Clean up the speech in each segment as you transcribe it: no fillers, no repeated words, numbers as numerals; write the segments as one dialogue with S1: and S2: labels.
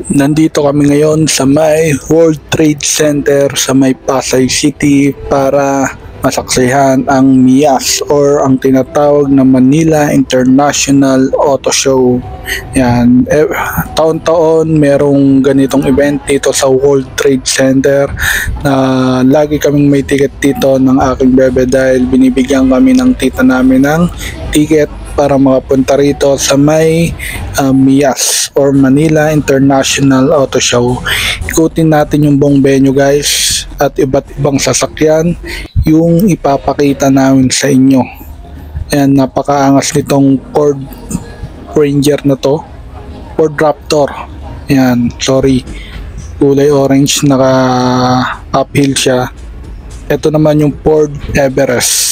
S1: Nandito kami ngayon sa may World Trade Center sa may Pasay City para masaksihan ang MIAS or ang tinatawag na Manila International Auto Show. Yan, taon-taon merong ganitong event dito sa World Trade Center na lagi kaming may ticket dito ng aking bebe dahil binibigyan kami ng tita namin ng ticket para makapunta rito sa may MIAS or Manila International Auto Show. Ikutin natin yung buong venue guys at iba't ibang sasakyan yung ipapakita namin sa inyo. Ayan, napakaangas nitong Ford Ranger na to, Ford Raptor. Ayan, sorry, kulay orange, naka uphill siya. Ito naman yung Ford Everest.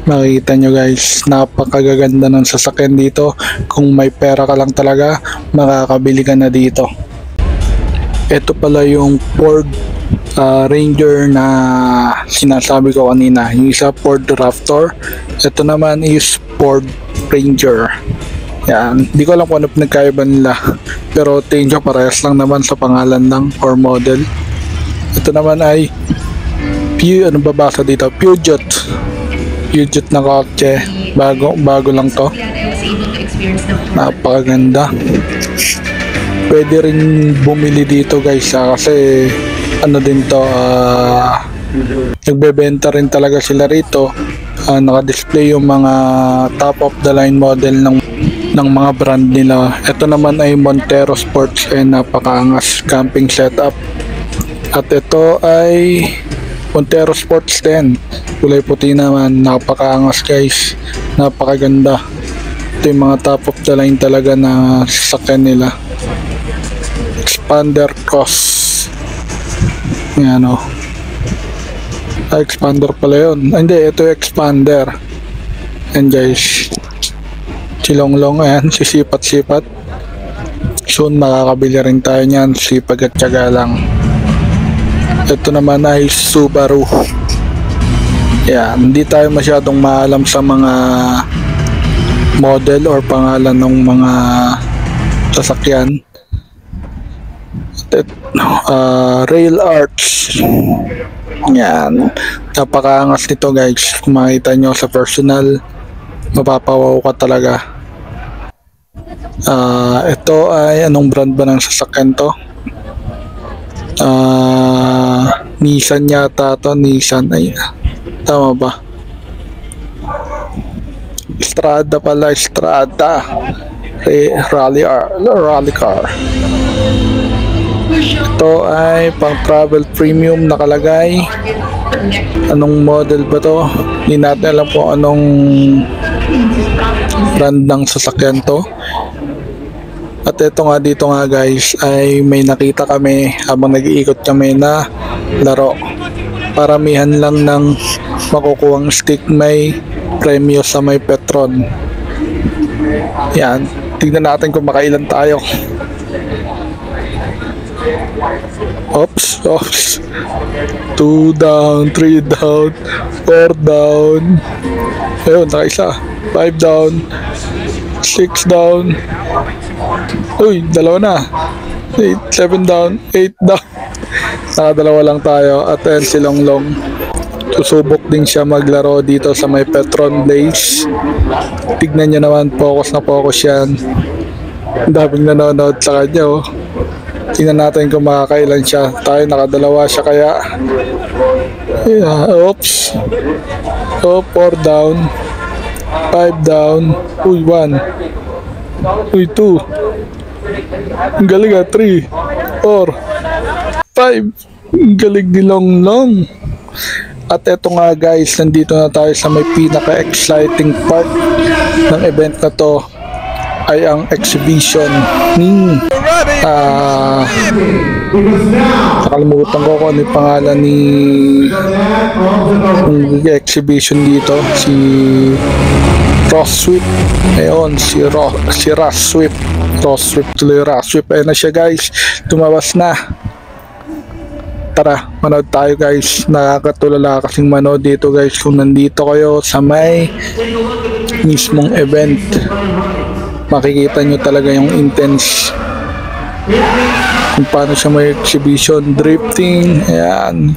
S1: Makikita nyo guys, napakagaganda ng sasakyan dito. Kung may pera ka lang talaga, makakabili ka na dito. Ito pala yung Ford Ranger na sinasabi ko kanina. Yung isa Ford Raptor, ito naman is Ford Ranger. Yan, hindi ko alam kung ano pinagkaiba nila, pero tingin ko parehas lang naman sa pangalan lang or model. Ito naman ay ano babasa dito? Peugeot na kotse, bago lang to. Napakaganda. Pwede rin bumili dito guys kasi ano din to, nagbebenta rin talaga sila rito. Naka-display yung mga top of the line model ng mga brand nila. Ito naman ay Montero Sports and napakaangas camping setup. At ito ay Montero Sports 10, kulay puti naman, napakaangas guys, napakaganda. Ito yung mga top of the line talaga na sasakyan nila. Expander Cross, yan o. Expander pala yun. Hindi, ito yung Expander. Yan guys, silonglong, ayan, sisipat-sipat. Soon makakabili rin tayo nyan, sipag at tiyaga lang. Ito naman ay Subaru. Yan, hindi tayo masyadong maalam sa mga model or pangalan ng mga sasakyan. Rail Arts. Yan, napakaangas nito guys. Kung makita nyo sa personal, mapapawaw ka talaga. Ito ay anong brand ba ng sasakyan to? Nissan yata to. Nissan, ay tama ba? Strada pala, Strada rally car. Ito ay pang travel premium nakalagay. Anong model ba to? Hindi natin alam kung anong brand ng sasakyan to. At ito nga dito nga guys ay may nakita kami habang nag-iikot kami na laro. Paramihan lang ng makukuhang stick may premyo sa may Petron. Yan, tignan natin kung makailan tayo. Oops. 2 down, 3 down, 4 down. Ayun, nakaisa. 5 down, 6 down. Uy, dalawa na. 7 down, 8 down. Nakadalawa lang tayo. At ayun si Longlong. Susubok din siya maglaro dito sa may Petron Blaze. Tignan nyo naman, focus na focus yan. Daming nanonood sa kanya oh. Tingnan natin kung makakailan siya. Tayo nakadalawa siya kaya. Yeah, oops. Oh, 4 down, 5 down. Uy, 1. Uy, 2. Ang galing 3, 4, 5. Ang galing ni Longlong. At eto nga guys, nandito na tayo sa may pinaka-exciting part ng event na to, ay ang exhibition ni nakalimutan ko kung ano yung pangalan ni exhibition dito, si Ross Swift. Ayun, si Ross Swift. Ayun na siya guys, tumabas na. Tara, manood tayo guys. Nakakatulala kasing manood dito guys kung nandito kayo sa may mismong event. Makikita nyo talaga yung intense kung paano siya may exhibition, drifting, ayan,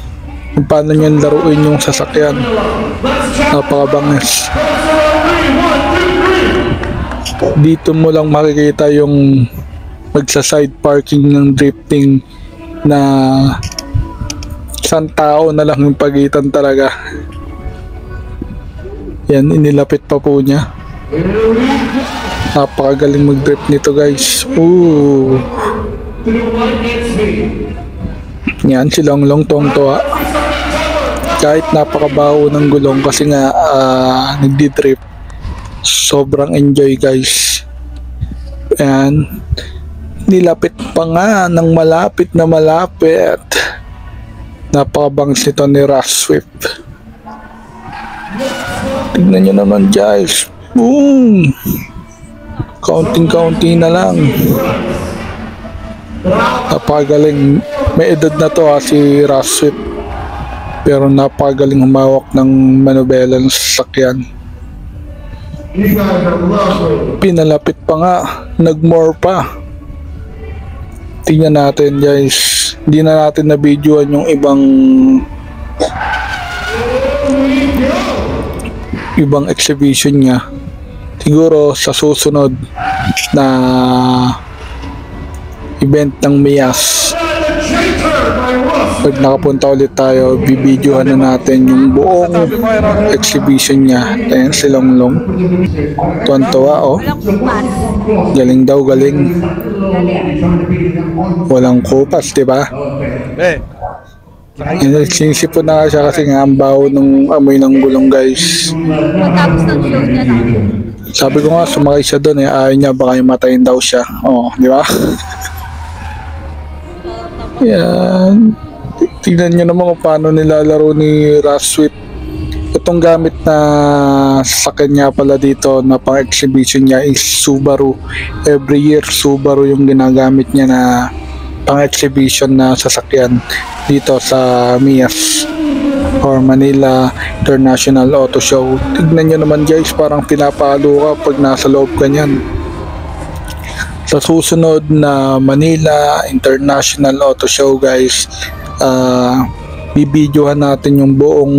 S1: kung paano niya laruin yung sasakyan. Napakabangis. Dito mo lang makikita yung magsa-side parking ng drifting na isang tao na lang yung pagitan talaga. Yan, inilapit pa po niya. Napakagaling mag-drift nito, guys. Ooh. Yan, si Longlong tuwang-tuwa. Kahit napakabaho ng gulong kasi nga nagdi-drift. Sobrang enjoy, guys. Ayan. Nilapit pa nga ng malapit na malapit. Napakabangis nito ni Rush Swift. Tignan nyo naman, guys. Boom! Counting-counting na lang. Napakagaling. May edad na to si Rush Swift. Pero napakagaling humawak ng manubela ng sasakyan. Pinalapit pa nga, nag-more pa. Tingnan natin, guys. Hindi na natin na-videoan yung ibang exhibition niya. Siguro sa susunod na event ng MIAS, pag nakapunta ulit tayo, bibidyohan na natin yung buong exhibition niya. Ayan si Longlong. Tuwan-tuwa, oh. Galing daw, galing. Walang kupas, diba? Sinisipon na siya kasi nga ang baho ng amoy ng gulong, guys.
S2: Pagkatapos ng show niya lang.
S1: Sabi ko nga, sumakay siya doon, ayaw niya, baka matayin daw siya. Oh, di ba? Yan. Tignan nyo naman kung paano nilalaro ni Rush Swift. Itong gamit na sasakyan niya pala dito na pang-exhibition niya is Subaru. Every year, Subaru yung ginagamit niya na pang-exhibition na sasakyan dito sa MIAS or Manila International Auto Show. Tignan nyo naman, guys, parang pinapalo ka pag nasa loob ka niyan. Sa susunod na Manila International Auto Show, guys, bibidyohan natin yung buong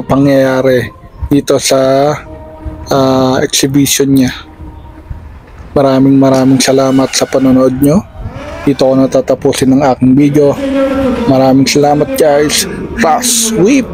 S1: pangyayari dito sa exhibition niya. Maraming salamat sa panonood nyo. Dito ko natatapusin ang aking video. Maraming salamat, guys. Rush Swift!